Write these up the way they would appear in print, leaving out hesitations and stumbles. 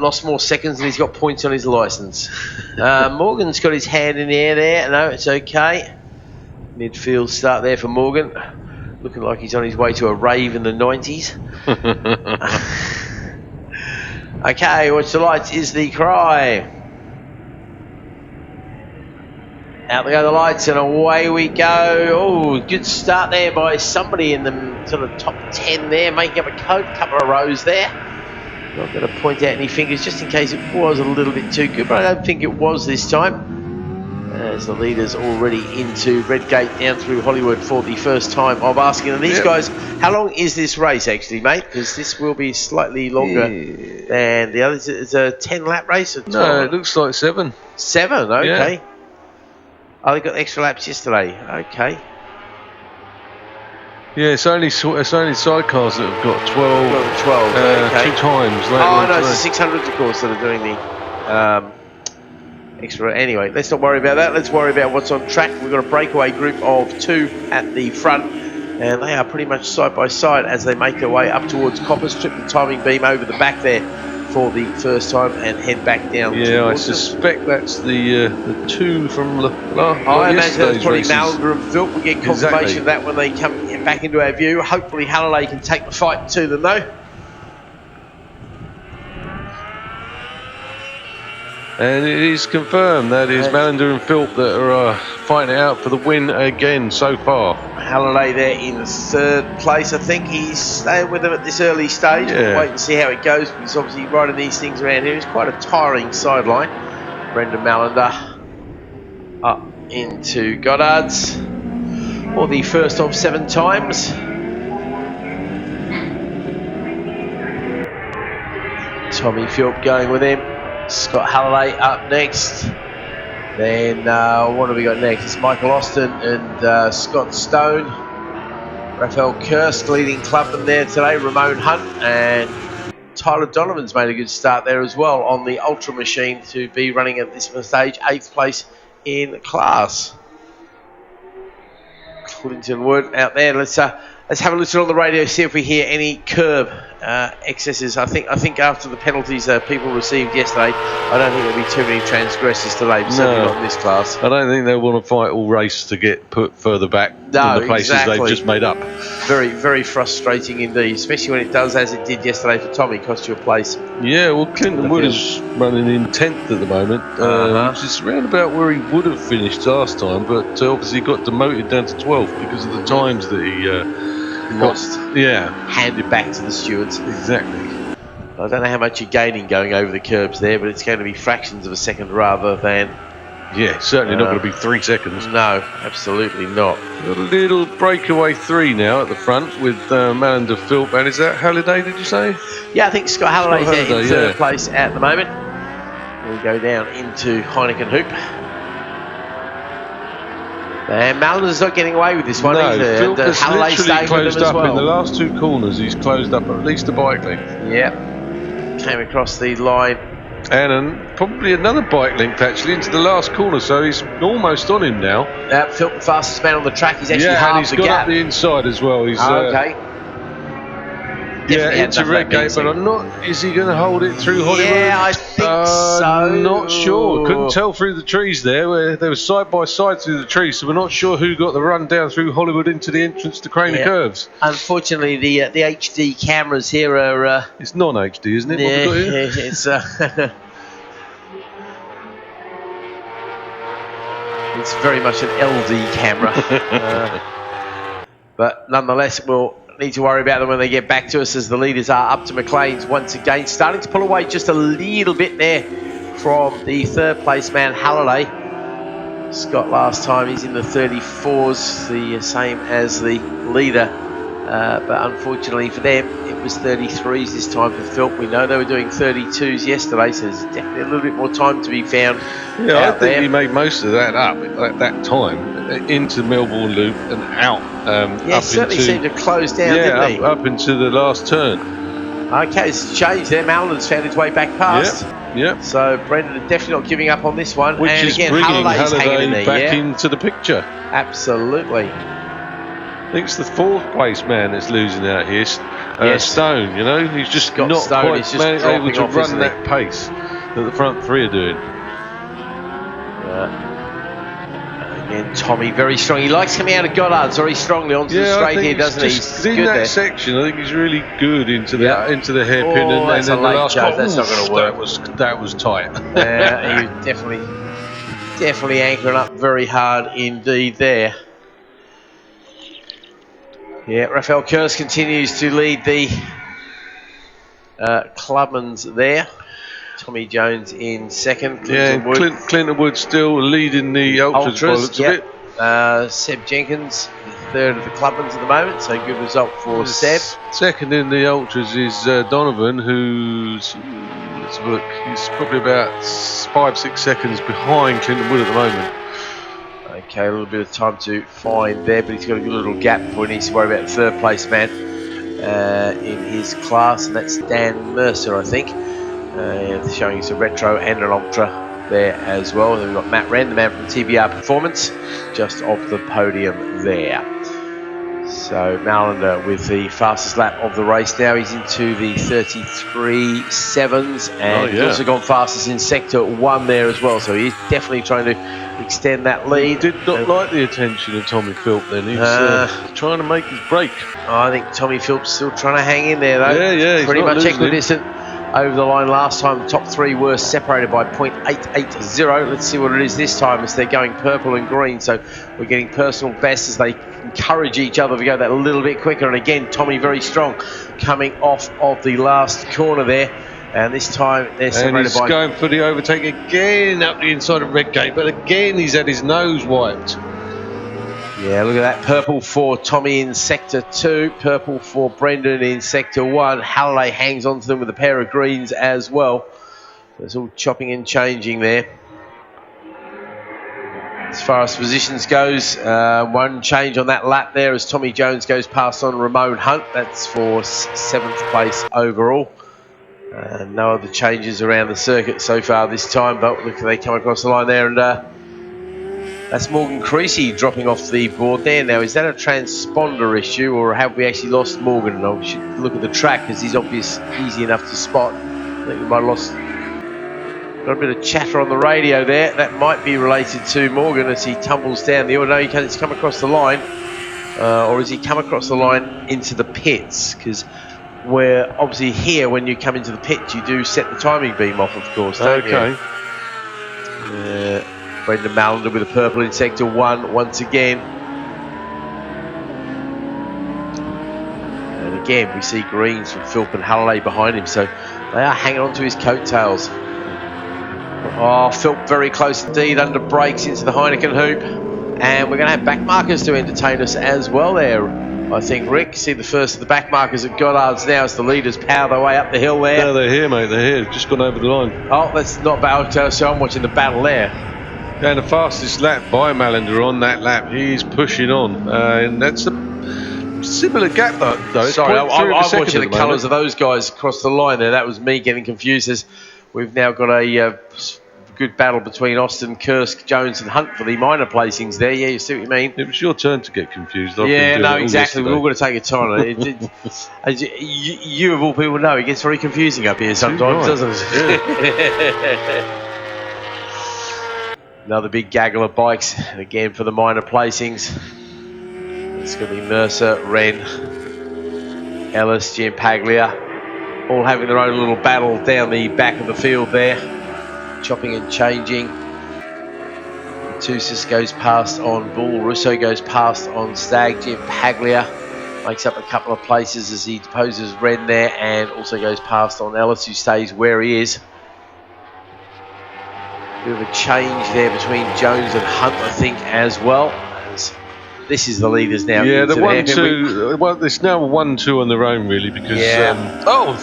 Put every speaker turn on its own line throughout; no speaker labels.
lost more seconds than he's got points on his licence. Morgan's got his hand in the air there. No, it's okay. Midfield start there for Morgan. Looking like he's on his way to a rave in the 90s. Okay, watch the lights is the cry. Out they go the lights and away we go. Oh, good start there by somebody in the sort of top 10 there, making up a couple of rows there. Not going to point out any fingers just in case it was a little bit too good, but I don't think it was this time. As the leaders already into Redgate down through Hollywood for the first time of asking. And these guys, how long is this race actually, mate? Because this will be slightly longer than the others. It's a 10-lap race? Or 12?
No, it looks like 7.
7, okay.
Yeah.
Oh, they got extra laps yesterday. Okay.
Yeah, it's only sidecars that have got 12.
Okay.
2 times.
Oh no, it's the 600s of course that are doing the extra. Anyway, let's not worry about that. Let's worry about what's on track. We've got a breakaway group of 2 at the front, and they are pretty much side by side as they make their way up towards Coppers. Trip the timing beam over the back there for the first time and head back down.
Yeah, I suspect that's the 2 from
I imagine that's probably Malander and Vilt. We'll get confirmation
Exactly.
of that when they come back into our view. Hopefully Halliday can take the fight to them though.
And it is confirmed that is Malander and Philp that are fighting it out for the win again so far.
Halliday there in 3rd place. I think he's staying with them at this early stage.
Yeah.
We'll wait and see how it goes, because obviously riding these things around here is quite a tiring sideline. Brendan Malander up into Goddard's for the first of 7 times. Tommy Philp going with him. Scott Halliday up next. Then what have we got next? It's Michael Austin and Scott Stone. Raphael Kirst leading Clubman there today. Ramon Hunt and Tyler Donovan's made a good start there as well on the Ultra Machine to be running at this stage 8th place in class. Clinton Wood out there. Let's have a listen on the radio, see if we hear any curb excesses. I think after the penalties people received yesterday, I don't think there'll be too many transgressors today, certainly not in this class.
I don't think they'll want to fight all race to get put further back than the places they've just made up.
Very, very frustrating indeed, especially when it does, as it did yesterday for Tommy, cost you a place.
Yeah, well, Clinton Wood is running in 10th at the moment, which is around about where he would have finished last time, but obviously got demoted down to 12th because of the times that he
lost.
Yeah.
Handed back to the stewards.
Exactly.
I don't know how much you're gaining going over the curbs there, but it's going to be fractions of a second rather than...
Yeah, certainly not going to be 3 seconds.
No, absolutely not.
Got a little breakaway 3 now at the front with Malander, Philp, and is that Halliday, did you say?
Yeah, I think Scott Halliday's there in 3rd
yeah.
place at the moment. We'll go down into Heineken Hoop. And Malander's not getting away with this one either.
Philp has literally closed up
well.
in the last 2 corners. He's closed up at least a bike length.
Yep. Came across the line.
And probably another bike length actually into the last corner, so he's almost on him now.
Philp, the fastest man on the track, he's actually
and
halved
he's
the
got
gap.
up the inside as well. He's
okay.
into Redgate, but I'm not. Is he going to hold it through Hollywood?
Yeah, I think so.
Not sure. Couldn't tell through the trees there. Where they were side by side through the trees, so we're not sure who got the run down through Hollywood into the entrance to Craner Curves.
Unfortunately, the HD cameras here are.
It's non-HD, isn't it?
Yeah,
what we got here?
it's. It's very much an LD camera, but nonetheless, we'll need to worry about them when they get back to us, as the leaders are up to McLean's once again, starting to pull away just a little bit there from the 3rd place man Halliday. Scott last time he's in the 34s, the same as the leader, but unfortunately for them it was 33s this time for Philp. We know they were doing 32s yesterday, so there's definitely a little bit more time to be found.
Yeah, I think he made most of that up at that time into Melbourne Loop and out.
Up certainly into, seemed to close down, didn't he?
Up into the last turn.
Okay, it's changed there. Malander's found his way back past.
Yep.
So Brendan definitely not giving up on this one.
Which
and
is
again,
bringing
Halliday's hanging in
Halliday
there,
back into the picture.
Absolutely.
think it's the 4th place man that's losing out here.
Yes.
Stone, you know, he's just
Scott
not
Stone,
quite
he's just
able to
off,
run that pace that the front 3 are doing.
Again, Tommy very strong. He likes coming out of Goddard's very strongly onto the straight here, doesn't he? He's
in
good
that
there.
section, I think he's really good into the hairpin,
Oh,
and then the last
jump.
one.
That's not going to work.
That was tight.
He was definitely anchoring up very hard indeed there. Yeah, Raphael Kurz continues to lead the clubmans there. Tommy Jones in second.
Clinton Wood still leading the ultras.
Seb Jenkins, third of the clubmans at the moment, so good result for Seb.
Second in the ultras is Donovan, who's, let's have a look, he's probably about 5-6 seconds behind Clinton Wood at the moment.
Okay, a little bit of time to find there, but he's got a good little gap before he needs to worry about the third place man in his class, and that's Dan Mercer, I think. Showing us a retro and an ultra there as well. Then we've got Matt Wren, the man from TBR Performance, just off the podium there. So Malander with the fastest lap of the race now. He's into the 33.7s, and he's also gone fastest in sector 1 there as well. So he's definitely trying to extend that lead.
He did not like the attention of Tommy Philp then. He's trying to make his break.
I think Tommy Philp's still trying to hang in there though.
Yeah,
he's pretty much equidistant over the line last time. The top 3 were separated by 0.880. Let's see what it is this time as they're going purple and green. So we're getting personal bests as they encourage each other to go that little bit quicker. And again, Tommy very strong coming off of the last corner there. And this time they're separated by...
And he's going for the overtake again up the inside of Red Gate. But again, he's had his nose wiped.
Yeah, look at that. Purple for Tommy in sector 2. Purple for Brendan in sector 1. Halliday hangs on to them with a pair of greens as well. It's all chopping and changing there. As far as positions goes, one change on that lap there as Tommy Jones goes past on Ramon Hunt. That's for 7th place overall. No other changes around the circuit so far this time, but look, they come across the line there, and that's Morgan Creasy dropping off the board there. Now, is that a transponder issue, or have we actually lost Morgan? No, we should look at the track because he's easy enough to spot. I think we might have lost. Got a bit of chatter on the radio there. That might be related to Morgan as he tumbles down the order. No, he's come across the line, or has he come across the line into the pits? Because we're obviously here when you come into the pit, you do set the timing beam off, of course, don't you? Brendan Malander with a purple in sector 1 once again. And again, we see greens from Philp and Halliday behind him, so they are hanging on to his coattails. Oh, Philp very close indeed, under brakes into the Heineken hoop. And we're going to have back markers to entertain us as well there, I think, Rick. See the first of the back markers at Goddard's now as the leaders power their way up the hill there.
No, they're here, mate. They're here. Just gone over the line.
Oh, that's not bad. So I'm watching the battle there.
And the fastest lap by Malander on that lap. He's pushing on. And that's a similar gap, though.
Sorry, I'm watching the colours of those guys across the line there. That was me getting confused as we've now got a good battle between Austin, Kursk, Jones and Hunt for the minor placings there. Yeah, you see what you mean?
It was your turn to get confused.
Yeah, no, exactly. We're all going to take a turn. You of all people know, it gets very confusing up here sometimes, doesn't it? Yeah. Another big gaggle of bikes, again for the minor placings. It's going to be Mercer, Wren, Ellis, Giampaglia, all having their own little battle down the back of the field there, chopping and changing. Matusas goes past on Bull, Russo goes past on Stag, Giampaglia makes up a couple of places as he deposes Wren there, and also goes past on Ellis, who stays where he is. Bit of a change there between Jones and Hunt, I think, as well. As this is the leaders now.
Yeah, the 1-2. Well, it's now 1-2 on their own, really, because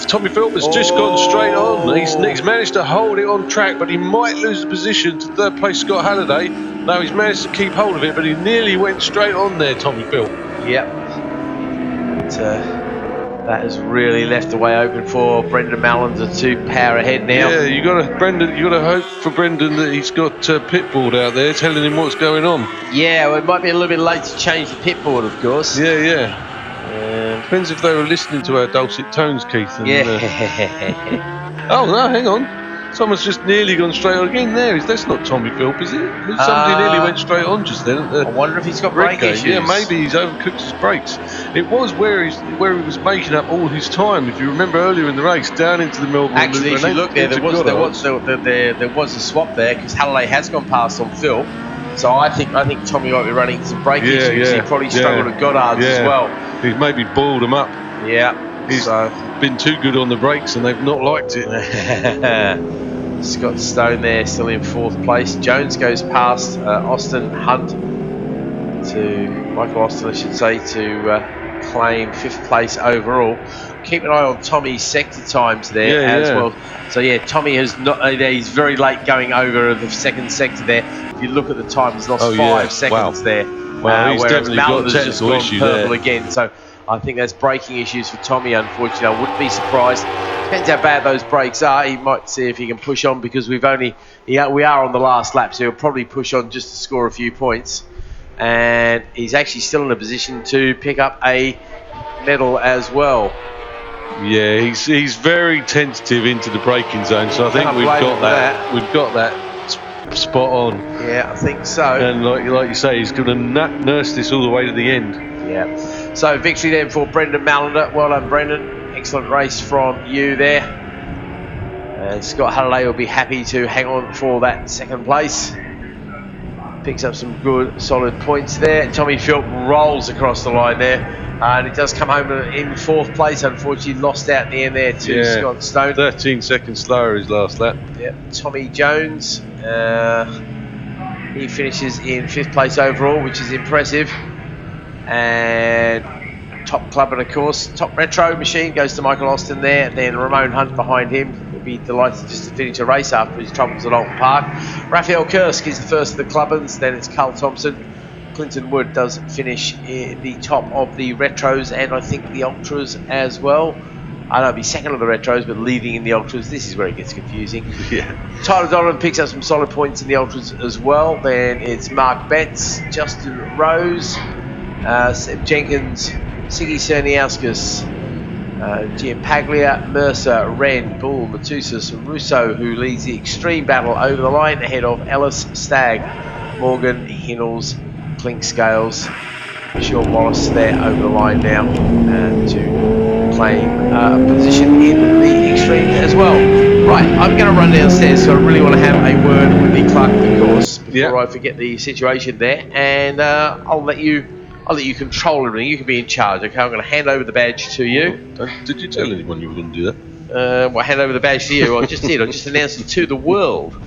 Tommy Philp has just gone straight on. He's managed to hold it on track, but he might lose the position to third place Scott Halliday. No, he's managed to keep hold of it, but he nearly went straight on there, Tommy Philp.
Yep. That has really left the way open for Brendan Mallon to power ahead now.
Yeah, you got to hope for Brendan that he's got Pitboard out there telling him what's going on.
Yeah, well, it might be a little bit late to change the pitboard, of course.
Yeah. Depends if they were listening to our dulcet tones, Keith. And, oh no, hang on. Someone's just nearly gone straight on again there. That's not Tommy Philp, is it? Somebody nearly went straight on just then.
I wonder if he's got brake issues.
Yeah, maybe he's overcooked his brakes. It was where he was making up all his time. If you remember earlier in the race, down into the Melbourne.
Actually, if you look there, there was a swap there because Halliday has gone past on Phil. So I think Tommy might be running some brake issues. He probably struggled at Goddard's as well.
He's maybe balled them up.
Yeah.
He's been too good on the brakes and they've not liked it.
Scott Stone there still in 4th place. Jones goes past Austin Hunt to Michael Austin, I should say, to claim 5th place overall. Keep an eye on Tommy's sector times there as well. So yeah, Tommy has not. He's very late going over the 2nd sector there. If you look at the time, he's lost 5 seconds there.
Well, he's definitely got a technical issue there.
Again, so I think there's braking issues for Tommy. Unfortunately, I wouldn't be surprised. Depends how bad those brakes are. He might see if he can push on because we are on the last lap, so he'll probably push on just to score a few points. And he's actually still in a position to pick up a medal as well.
Yeah, he's very tentative into the braking zone, so I think we've got that spot on.
Yeah, I think so.
And like you say, he's going to nurse this all the way to the end.
Yeah. So victory then for Brendan Mallender. Well done, Brendan. Excellent race from you there. And Scott Halliday will be happy to hang on for that 2nd place. Picks up some good, solid points there. Tommy Philp rolls across the line there. And it does come home in 4th place. Unfortunately, lost out in the end there to Scott Stone.
13 seconds slower his last lap.
Yep. Tommy Jones. He finishes in 5th place overall, which is impressive. And top club, and of course, top retro machine goes to Michael Austin there. Then Ramon Hunt behind him. He'll be delighted just to finish a race after his troubles at Alton Park. Raphael Kursk is the first of the Clubbins. Then it's Carl Thompson. Clinton Wood does finish in the top of the retros and I think the ultras as well. I know he'll be 2nd of the retros, but leading in the ultras. This is where it gets confusing.
Yeah.
Tyler Donovan picks up some solid points in the ultras as well. Then it's Mark Betts, Justin Rose, Seb Jenkins, Siggy Cerniauskas, Giampaglia, Mercer, Wren, Bull, Matusas, and Russo, who leads the extreme battle over the line ahead of Ellis, Stagg, Morgan, Hinnels, Clink Scales, Sean Wallace there over the line now to claim a position in the extreme as well. Right, I'm going to run downstairs, so I really want to have a word with the clerk of the course before I forget the situation there, and I'll let you control everything. You can be in charge. Okay, I'm going to hand over the badge to you.
Did you tell anyone you were going to do that?
Well, hand over the badge to you. I just did. I just announced it to the world.